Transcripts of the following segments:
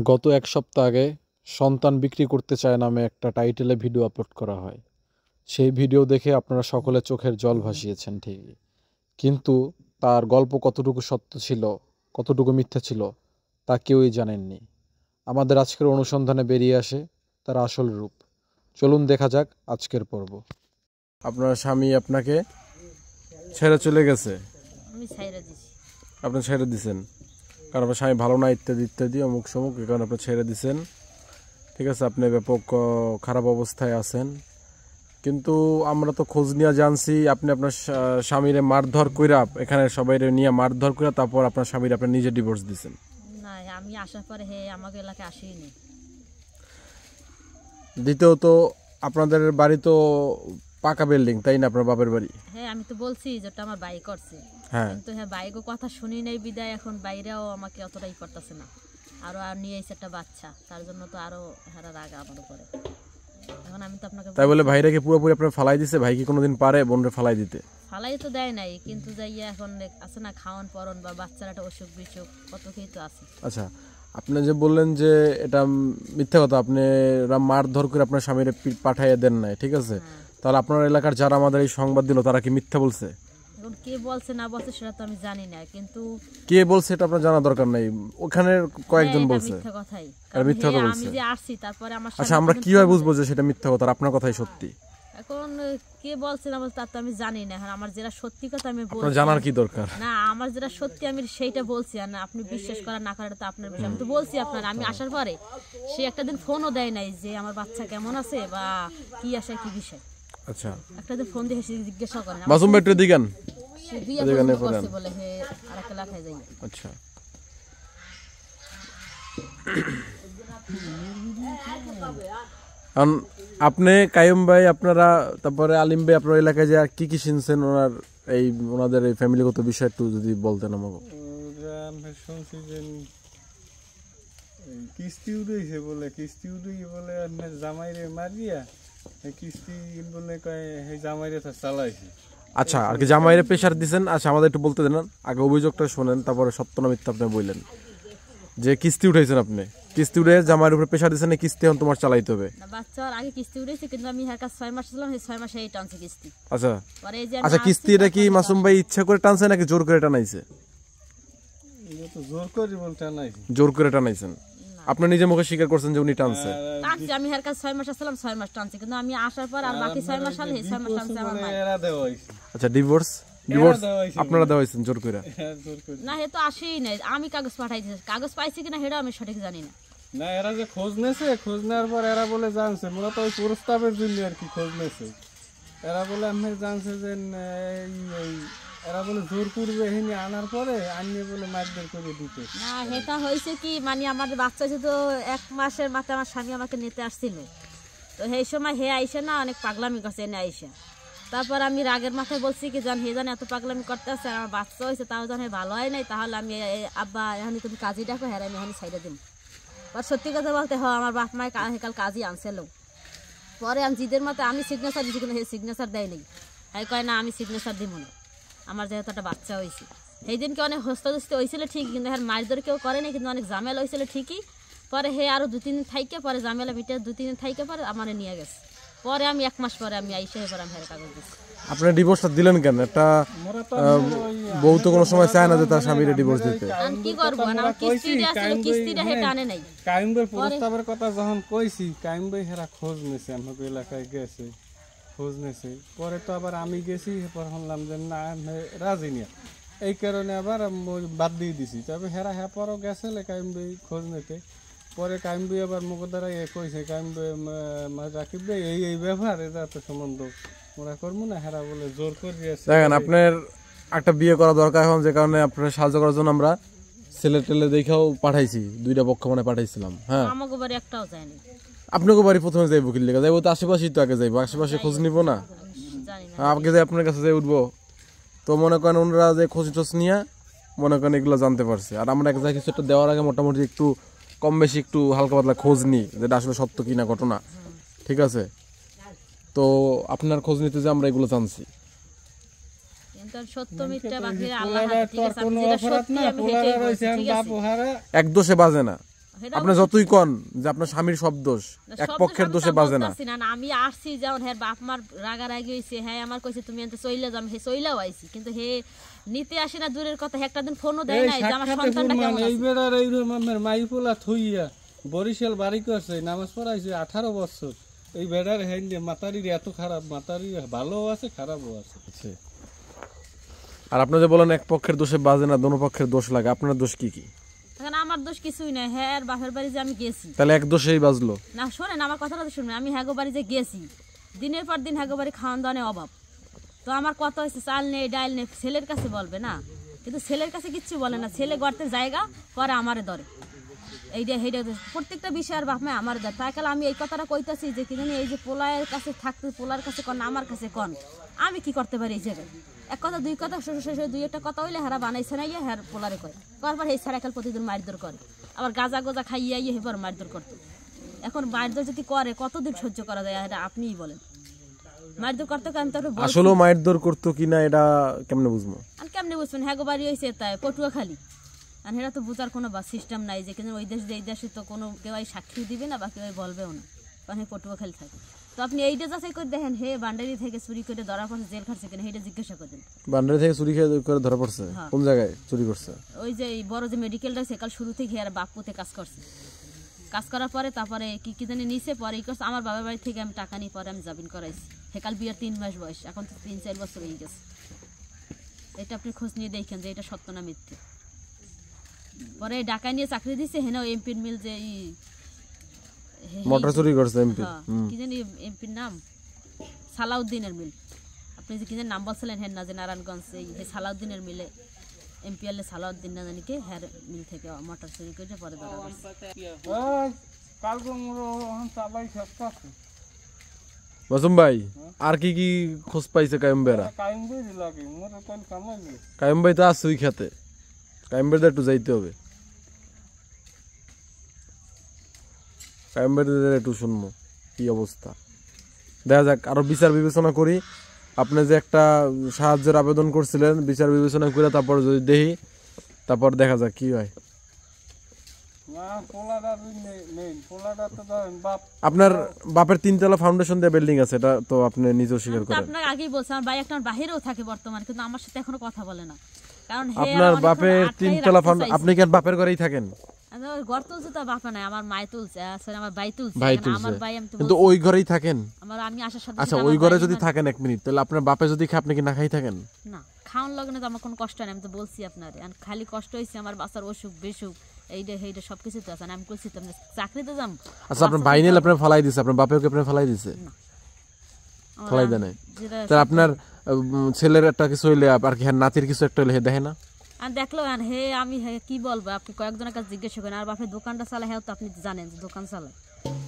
গত এক সপ্তাহ আগে সন্তান বিক্রি করতে চায় নামে একটা টাইটেলে ভিডিও আপলোড করা হয়। সেই ভিডিও দেখে আপনারা সকলে চোখের জল ভাসিয়েছেন ঠিকই, কিন্তু তার গল্প কতটুকু সত্য ছিল, কতটুকু মিথ্যা ছিল তা কেউই জানেননি। আমাদের আজকের অনুসন্ধানে বেরিয়ে আসে তার আসল রূপ। চলুন দেখা যাক আজকের পর্ব। আপনার স্বামী আপনাকে ছেড়ে চলে গেছে? আমি ছাইরা দিছি। আপনি ছেড়ে দিছেন কারণ আপনার স্বামী ভালো না ইত্যাদি ইত্যাদি অমুক সমুক, এই কারণে আপনি ছেড়ে দিছেন। ঠিক আছে, আপনি ব্যাপক খারাপ অবস্থায় আছেন, কিন্তু আমরা তো খোঁজ নিয়ে জানছি আপনি আপনার স্বামীরে মারধর কইরা, এখানে সবাই নিয়ে মারধর কইরা তারপর আপনার স্বামীর আপনি নিজে ডিভোর্স দিছেন। না, আমি আসার পরে হে আমাকে এলাকায় আসেনি। দ্বিতীয়ত আপনাদের বাড়ি তো পাকা বিল্ডিং, তাই না? আপনার বাপের বাড়ি। হ্যাঁ, আমি তো বলছি যেটা আমার বাইক করছে, কিন্তু হ্যাঁ বাইকও কথা শুনি নাই বিদায় এখন বাইরেও আমাকে অতটাই করতেছে না। আর নিয়ে এসে একটা বাচ্চা, তার জন্য তো আরো হেরা রাগ আমার উপরে। এখন আমি তো আপনাকে তাই বলে ভাইরাকে পুরোপুরি আপনার ফালাই দিছে? ভাই কি কোনোদিন পারে বোনরে ফালাই দিতে? ফালাই তো দেয় নাই, কিন্তু যাইয়া এখন আছে না খাওয়ান পরন বা বাচ্চার একটা অসুখ বিসুখ কত কি তো আছে। আচ্ছা, আপনি যে বললেন যে এটা মিথ্যা কথা, আপনি মারধর করে আপনার স্বামীরে পাঠাইয়া দেন নাই, ঠিক আছে, তাহলে আপনার এলাকার যারা আমাদের এই সংবাদ দিল তারা কি মিথ্যা বলছে? এখন কে বলছে না বলছে সেটা তো আমি জানি না, কিন্তু কে বলছে এটা আপনার জানা দরকার নাই, ওখানে কয়েকজন বলছে। মিথ্যা কথাই, আর মিথ্যা কথা বলছে। আমি যে আসছি তারপরে আমার। আচ্ছা, আমরা কিভাবে বুঝবো যে সেটা মিথ্যা কথা আর আপনার কথাই সত্যি? এখন কে বলছে না বলছে তার তো আমি জানি না। এখন আমার যেটা সত্যি কথা আমি বলছি। আপনার জানার কি দরকার? না, আমার যেটা সত্যি আমি সেইটা বলছি, আর না আপনি বিশ্বাস করেন না করেন তো আপনার বিষয়। আমি তো বলছি আপনার, আমি আসার পরে সে একটা দিন ফোনও দেয় নাই যে আমার বাচ্চা কেমন আছে বা কি আসে কি বিষয়। আচ্ছা, একটা দিন ফোন দিয়ে জিজ্ঞাসা করেন মাসুম ভাই একটু দিগান সে বিয়ে করছে বলে হে আরেকটা লাখায় যাই। আচ্ছা, কারণ আপনি কাইম ভাই, আপনারা তারপরে আলিম ভাই আপনার এলাকায় যে কি কি শুনছেন ওনার এই ওনাদের এই ফ্যামিলিগত বিষয় একটু যদি বলতেন আমাকে। শুনছি যে কিস্তি উড়েছে বলে, কিস্তি উড়িয়ে বলে জামাইরে মারিয়া কিস্তি বলে কয় জামাইরে তো চালাইছে। আচ্ছা, আর কি জামাইরে প্রেশার দিছেন? আচ্ছা, আমাদের একটু বলতে দেন, আগে অভিযোগটা শোনেন তারপরে সত্য না মিথ্যা আপনি বললেন। যে কিস্তি উঠাইছেন আপনি, কিস্তি উঠে জামাইয়ের উপরে প্রেশার দিছেন, কিস্তি এখন তোমার চালাইতে হবে। না, বাচ্চার আগে কিস্তি উঠেছে, কিন্তু আমি এর কাছে 6 মাস ছিলাম, সেই 6 মাসে এই টানছে কিস্তি। আচ্ছা পরে এই যে আচ্ছা, কিস্তি এটা কি মাসুম ভাই ইচ্ছা করে টানছে নাকি জোর করে টানাইছে? এটা তো জোর করে বল টানাইছে। জোর করে টানাইছেন? আপনি নিজে মুখে স্বীকার করছেন যে উনি টানছে? টানছে, আমি এর কাছে 6 মাস ছিলাম, 6 মাস টানছে, কিন্তু আমি আসার পর আর বাকি 6 মাস হলে 6 মাস টানছে আমার মা। এরা দেওয়া হইছে। আচ্ছা, ডিভোর্স আপনারা দেওয়া হয়েছেন জোর করে? না, হে তো আসেই নাই, আমি কাগজ পাঠাই দিয়েছি, কাগজ পাইছি কিনা সেটা আমি সঠিক জানি না। না, এরা যে খোঁজ নেছে, খোঁজ নেওয়ার পর এরা বলে জানছে মূলত ওই প্রস্তাবের জন্য আর কি খোঁজ নেছে। এরা বলে আমি জানছে যে এরা বলে জোর করবে এখানে আনার পরে আনিয়ে বলে মারধর করে দিতে। না, এটা হয়েছে কি মানে আমাদের বাচ্চা হয়েছে তো 1 মাসের মাথায় আমার স্বামী আমাকে নিতে আসছিল, তো সেই সময় হে আইসা না অনেক পাগলামি করছে এনে আইসা। তারপর আমি রাগের মাথায় বলছি কি জান হে জানে এত পাগলামি করতে আসছে, আমার বাচ্চা হয়েছে তাও জানে ভালো হয় নাই, তাহলে আমি আব্বা এখন তুমি কাজী ডাকো, হ্যাঁ আমি এখন সাইডে দিন। আর সত্যি কথা বলতে হয় আমার বাপ মায় কাল কাজী আনছিল। পরে আমি জিদের মতো আমি সিগনেচার দিচ্ছি, কিন্তু হে সিগনেচার দেয় নেই। হ্যাঁ কয় না আমি সিগনেচার দিব না, আমার যেহেতু একটা বাচ্চা হয়েছে। সেই দিনকে অনেক হস্তদস্তি হয়েছিল ঠিকই, কিন্তু হ্যাঁ মারধর কেউ করে নাই, কিন্তু অনেক ঝামেলা হয়েছিল ঠিকই। পরে হে আরও 2-3 দিন থাইকে পরে ঝামেলা মিটে 2-3 দিন থাইকে পরে আমার নিয়ে গেছে। পরে আমি 1 মাস পরে আমি আইসা এবার আমি কাগজ দিচ্ছি। আপনার ডিভোর্সটা দিলেন কেন? একটা বউ তো কোনো সময় চায় না যে তার স্বামীর ডিভোর্স দিতে। আমি কি করব, না কিস্তিটা আছে, কিস্তিটা হেটা আনে নাই। কাইম ভাই প্রস্তাবের কথা যখন কইছি, কাইম ভাই হেরা খোঁজ নেছে, আমাদের এলাকায় গেছে খোঁজ নেছে। পরে তো আবার আমি গেছি, পর শুনলাম যে না রাজি নিয়া, এই কারণে আবার বাদ দিয়ে দিছি। তবে হেরা হ্যাঁ পরও গেছে কাইম ভাই খোঁজ নিতে। পরে কাইম ভাই আবার মুখ দ্বারা কইছে কাইম ভাই রাকিব ভাই এই ব্যবহার এটা তো সম্বন্ধ ওরা করবো না, হেরা বলে জোর করে দিয়েছে। দেখেন, আপনার একটা বিয়ে করা দরকার এখন, যে কারণে আপনার সাহায্য করার জন্য আমরা ছেলে টেলে দেখেও পাঠাইছি, 2টা পক্ষ মানে পাঠাইছিলাম। হ্যাঁ, আমাকে বাড়ি একটাও যায়নি। আপনাকে বাড়ি প্রথমে যাইবো কি লেগে? যাইবো তো আশেপাশেই, তো আগে যাইবো, আশেপাশে খোঁজ নিব না? জানি না আগে যাই আপনার কাছে যাই উঠবো, তো মনে করেন ওনারা যে খোঁজ টোজ নিয়ে মনে করেন এগুলো জানতে পারছে। আর আমরা যা কিছু একটা দেওয়ার আগে মোটামুটি একটু কম বেশি একটু হালকা পাতলা খোঁজ নিই, যেটা আসলে সত্য কিনা ঘটনা, ঠিক আছে? তো আপনার খোঁজ নিতে যে আমরা এগুলো জানছি। কিন্তু সত্য মিথ্যা বাকি আল্লাহ হাতে, ঠিক আছে? আমি যেটা সত্যি আমি হেটাই বলছি, ঠিক আছে? এক দোষে বাজে না। সেটা আপনি যতই কোন যে আপনার স্বামীর সব দোষ, এক পক্ষের দোষে বাজে না। আমি আসছি যেমন হ্যাঁ বাপ মার রাগারাগি হয়েছে, হ্যাঁ আমার কইছে তুমি এনতে চইলে যাম, হে চইলাও আইছি, কিন্তু হে নিতে আসে না দূরের কথা, একটা দিন ফোনও দেয় নাই যে আমার সন্তানটা কেমন এই আছে। বেড়ার এইরকম আমার মাইফুলা থইয়া বরিশাল বাড়ি করছে, নামাজ পড়াইছে 18 বছর। এই বেড়ার হ্যান্ডে মাতারির এত খারাপ, মাতারি ভালো আছে খারাপও আছে। আর আপনি যে বলেন এক পক্ষের দোষে বাজে না, দোনো পক্ষের দোষ লাগে, আপনার দোষ কি কি? এখন আমার দোষ কিছুই নাই, হ্যাঁ আর বাপের বাড়ি যে আমি গেছি, তাহলে এক দোষেই বাজলো না শোনেন আমার কথাটা তো শুনবেন, আমি হ্যাগো বাড়ি যে গেছি, দিনের পর দিন হ্যাগো বাড়ি খাওয়ান দাওয়ানে অভাব, তো আমার কত হয়েছে চাল নেই ডাল নেই, ছেলের কাছে বলবে না, কিন্তু ছেলের কাছে কিচ্ছু বলে না, ছেলে গর্তের জায়গা পরে আমারে ধরে, এইটা সেইটা প্রত্যেকটা বিষয় আর বাপ মা আমার ধরে। তাই কাল আমি এই কথাটা কইতাছি যে কি জানি এই যে পোলায়ের কাছে থাকতে পোলার কাছে কন আমার কাছে কন, আমি কি করতে পারি এই জায়গায়? এক কথা দুই কথা শ্বশুর শ্বশুর দুই একটা কথা হইলে হারা বানাইছে না ইয়ে হ্যার পোলারে কয়, করবার এই সারা কাল প্রতিদিন মারধর করে, আবার গাজা গোজা খাইয়া ইয়ে হেবার মারধর করতো। এখন মারধর যদি করে কতদিন সহ্য করা যায় এটা আপনিই বলেন। মারধর করতে আমি তো আসলে মারধর করতো কিনা এটা কেমনে বুঝবো? আর কেমনে বুঝবেন, হ্যাগো বাড়ি হয়েছে তাই পটুয়া খালি, আর এটা তো বোঝার কোনো সিস্টেম নাই যে কিন্তু ওই দেশ এই দেশে তো কোনো কেউ সাক্ষী দিবে না বা কেউ বলবেও না, কারণ পটুয়া খালি থাকে। তো আপনি এইটা যাচাই করে দেখেন হে বান্ডারি থেকে চুরি করে ধরা পড়ছে, জেল খাটছে কিনা সেইটা জিজ্ঞাসা করেন। বান্ডারি থেকে চুরি করে ধরা পড়ছে? কোন জায়গায় চুরি করছে? ওই যে বড় যে মেডিকেলটা সেকাল শুরু থেকে আর বাপুতে কাজ করছে, কাজ করার পরে তারপরে কি কি জানি নিচে পরে ই করছে, আমার বাবার বাড়ি থেকে আমি টাকা নিয়ে পরে আমি জামিন করাইছি, সেকাল বিয়ের 3 মাস বয়স, এখন তো 3-4 বছর হয়ে গেছে। এটা আপনি খোঁজ নিয়ে দেখেন যে এটা সত্য না মিথ্যে। পরে ঢাকায় নিয়ে চাকরি দিছে, হেনা এমপির মিল যে মোটর চুরি করছে এমপি, কি জানি এমপির নাম সালাউদ্দিনের মিল, আপনি যে কি জানি নাম বলছিলেন হেন না যে নারায়ণগঞ্জ, এই সালাউদ্দিনের মিলে এমপি আলে সালাউদ্দিন না জানি কে হ্যার মিল থেকে মোটর চুরি করে পরে ধরা পড়ছে। মাসুম ভাই আর কি কি খোঁজ পাইছে কাইম বেড়া? কাইম ভাই তো আছে ওই খেতে, কাইম বেড়া একটু যাইতে হবে, কাইম বেড়া একটু শুনবো কি অবস্থা। দেখা যাক, আরো বিচার বিবেচনা করি। আপনি যে একটা সাহায্যের আবেদন করছিলেন, বিচার বিবেচনা করে তারপর যদি দেখি, তারপর দেখা যাক কি হয়। আপনার বাপের 3 তলা ফাউন্ডেশন দিয়ে বিল্ডিং আছে, এটা তো আপনি নিজেও স্বীকার করেন। আপনাকে আগেই বলছি আমার ভাই একটা বাহিরেও থাকে বর্তমানে, কিন্তু আমার সাথে এখনো কথা বলে না, কারণ আপনার বাপের 3 তলা ফাউন্ডেশন, আপনি কি আর বাপের ঘরেই থাকেন? ঘর তুলছে তো বাপা নাই, আমার মায় তুলছে, আসলে আমার ভাই তুলছে, আমার ভাই আমি কিন্তু ওই ঘরেই থাকেন? আমার আমি আসার সাথে আচ্ছা ওই ঘরে যদি থাকেন 1 মিনিট, তাহলে আপনার বাপে যদি খায় আপনি কি না খাই থাকেন? না খাওয়ান লগ্নে তো আমার কোনো কষ্ট নেই, আমি তো বলছি আপনার, খালি কষ্ট হয়েছে আমার বাচ্চার অসুখ বিসুখ এইটা সেইটা সবকিছু তো আছে, আমি বলছি তো চাকরিতে যাম। আচ্ছা আপনার ভাই নিলে আপনার ফলাই দিছে, আপনার বাপেও কি আপনার ফলাই দিছে? ফলাই দেয় নাই? তাহলে আপনার ছেলের একটা কিছু হইলে আর কি নাতির কিছু একটা হইলে দেখে না? আর দেখলো হে আমি কি বলবো, আপনি কয়েকজনের কাছে জিজ্ঞাসা করেন, আর বাপের দোকানটা চালায়, হ্যাঁ তো আপনি জানেন যে দোকান চালায়,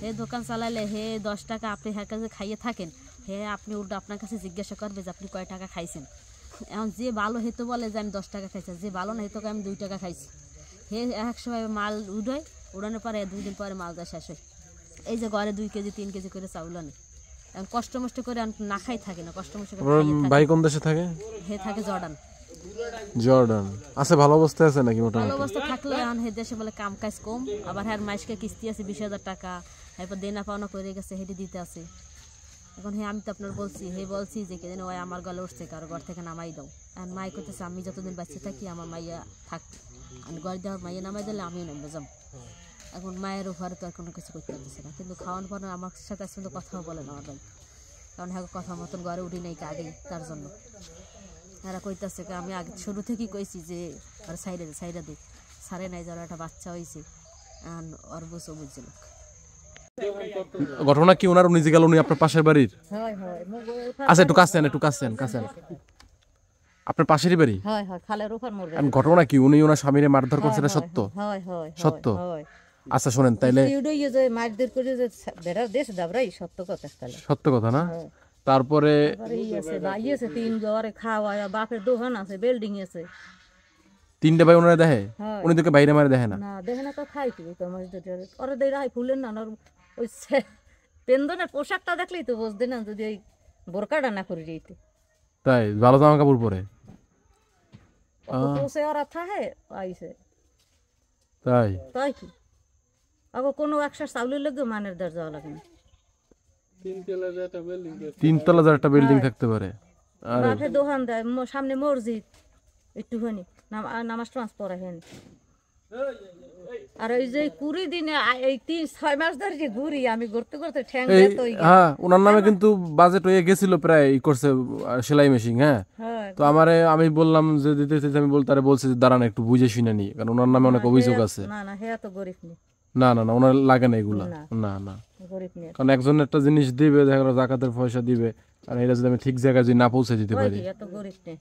হে দোকান চালাইলে হে 10 টাকা আপনি হ্যার কাছে খাইয়ে থাকেন, হে আপনি উল্টো আপনার কাছে জিজ্ঞাসা করবে যে আপনি কয় টাকা খাইছেন। এখন যে ভালো হেতো বলে যে আমি 10 টাকা খাইছি, যে ভালো না হেতো আমি 2 টাকা খাইছি, হে এক সময় মাল উড়ায়, উড়ানোর পরে 2 দিন পরে মালটা শেষ হয়। এই যে ঘরে 2 কেজি 3 কেজি করে চাউল আনে, এখন কষ্ট মষ্ট করে না খাই থাকে না, কষ্ট মষ্ট করে ভাই কোন দেশে থাকে? হে থাকে জর্ডান। জর্ডান আছে, ভালো অবস্থায় আছে নাকি? মোটামুটি ভালো অবস্থা থাকলে এখন হে দেশে বলে কাম কাজ কম, আবার হ্যাঁ মাসকে কিস্তি আছে 20,000 টাকা, এরপর দেনা পাওনা করে গেছে হেঁটে দিতে আছে। এখন হে আমি তো আপনার বলছি, হে বলছি যে কেন ওই আমার গলে উঠছে, কারো ঘর থেকে নামাই দাও, আর মাই করতেছে আমি যতদিন বাচ্চা থাকি আমার মাইয়া থাক, আমি ঘর দেওয়ার মাইয়া নামাই দিলে আমিও নামবে যাম। এখন মায়ের উপরে তো আর কোনো কিছু করতে পারতেছে না, কিন্তু খাওয়ানোর পরে আমার সাথে আজ পর্যন্ত কথাও বলে না আমার ভাই, কারণ হ্যাঁ কথা মতন ঘরে উঠি নাই আগেই, তার জন্য এরা কইতাছে আমি আগে শুরু থেকেই কইছি যে আর সাইডা দে সারে নাই, যারা একটা বাচ্চা হয়েছে ওর বসে বুঝছিল। ঘটনা কি ওনার নিজে গেল, উনি আপনার পাশের বাড়ির? আচ্ছা একটু কাছেন, একটু কাছেন আপনার পাশেরই বাড়ি? ঘটনা কি উনি ওনার স্বামীরে মারধর করছে, এটা সত্য? সত্য? আচ্ছা শোনেন তাইলে, সত্য কথা না? তারপরে বাপের দোকান আছে, বিল্ডিং আছে, 3টে ভাই ওনারা দেখে, উনি তোকে বাইরে মারে দেখে না? দেখে না তো খাই কি ওরা দেয় রাই ফুলেন না, ওই পেন্দনের পোশাকটা দেখলেই তো বুঝতে না, যদি ওই বোরকাটা না করে দিতে। তাই ভালো জামা কাপড় পরে ওরা থাকে আইছে তাই? তাই কি আবার কোনো একশো চাউলের লোক মানের দর যাওয়া লাগে না। 3 তলা যে একটা বিল্ডিং আছে 3 তলা যার একটা বিল্ডিং থাকতে পারে। আর মাঠে দোকান দেয়, সামনে মসজিদ একটুখানি নামাজ টামাজ পড়া হেন। আর ওই যে 20 দিনে এই 3-6 মাস ধরে যে ঘুরি আমি ঘুরতে ঘুরতে ঠ্যাং এই ব্যথা হয়ে গেছে। হ্যাঁ ওনার নামে কিন্তু বাজেট হয়ে গেছিল প্রায় ই করছে সেলাই মেশিন। হ্যাঁ হ্যাঁ তো আমি বললাম যে দিতে আমি তারে বলছি যে দাঁড়ান একটু বুঝে শুনে নি, কারণ ওনার নামে অনেক অভিযোগ আছে। না না হ্যাঁ তো গরিব নেই, না না না ওনার লাগে না এগুলা, না। না না, গরিব নেই। কারণ একজন একটা জিনিস দিবে, দেখা গেলো জাকাতের পয়সা দিবে, আর এটা যদি আমি ঠিক জায়গায় যদি না পৌঁছে দিতে ওই পারি, কি এত গরিব নেই।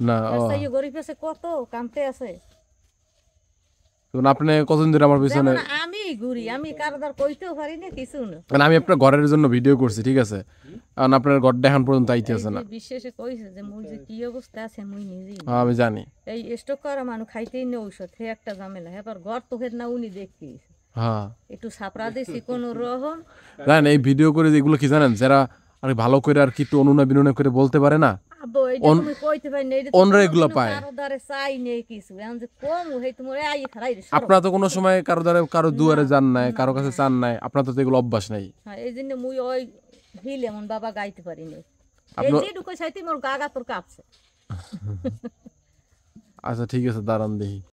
না রাস্তায় গরিব আছে কত, কামতে আছে। তখন আপনি কতদিন ধরে আমার পিছনে, যেমন আমি ঘুরি, আমি কারো দ্বার কইতেও পারি না কিছু না। মানে আমি আপনার ঘরের জন্য ভিডিও করছি, ঠিক আছে, কারণ আপনার ঘর দেখান পর্যন্ত আইতে আছে না। বিশেষে কইছে যে মুই যে কি অবস্থা আছে মুই নিজেই হ্যাঁ আমি জানি। এই স্টক করা মানুষ খাইতেই না ঔষধ, হে একটা ঝামেলা। এবার ঘর তো হের না উনি দেখি হ্যাঁ একটু ছাপড়া দিছি কোনো রকম। জানেন এই ভিডিও করে এগুলো কি জানেন, যারা আর ভালো করে আর কি একটু অনুনয় বিনয় করে বলতে পারে না, আব্বু এইটা তুমি কইতে পারি না, এইটা তো অন্যরা কোনোদিনও এগুলো পায়। কারো দ্বারে চাই নেই কিছু, এখন যে কম হেই তোমার আই খারাই রে সরো। আপনারা তো কোনো সময় কারো দ্বারা কারো দুয়ারে যান নাই, কারো কাছে চান নাই, আপনার তো এগুলো অভ্যাস নাই। হ্যাঁ এই জন্য মুই ওই হিল এমন বাবা গাইতে পারি না। এই আপনি যে ঢুকে চাইতে মোর গা তোর কাঁপছে। আচ্ছা ঠিক আছে দাঁড়ান দেখি।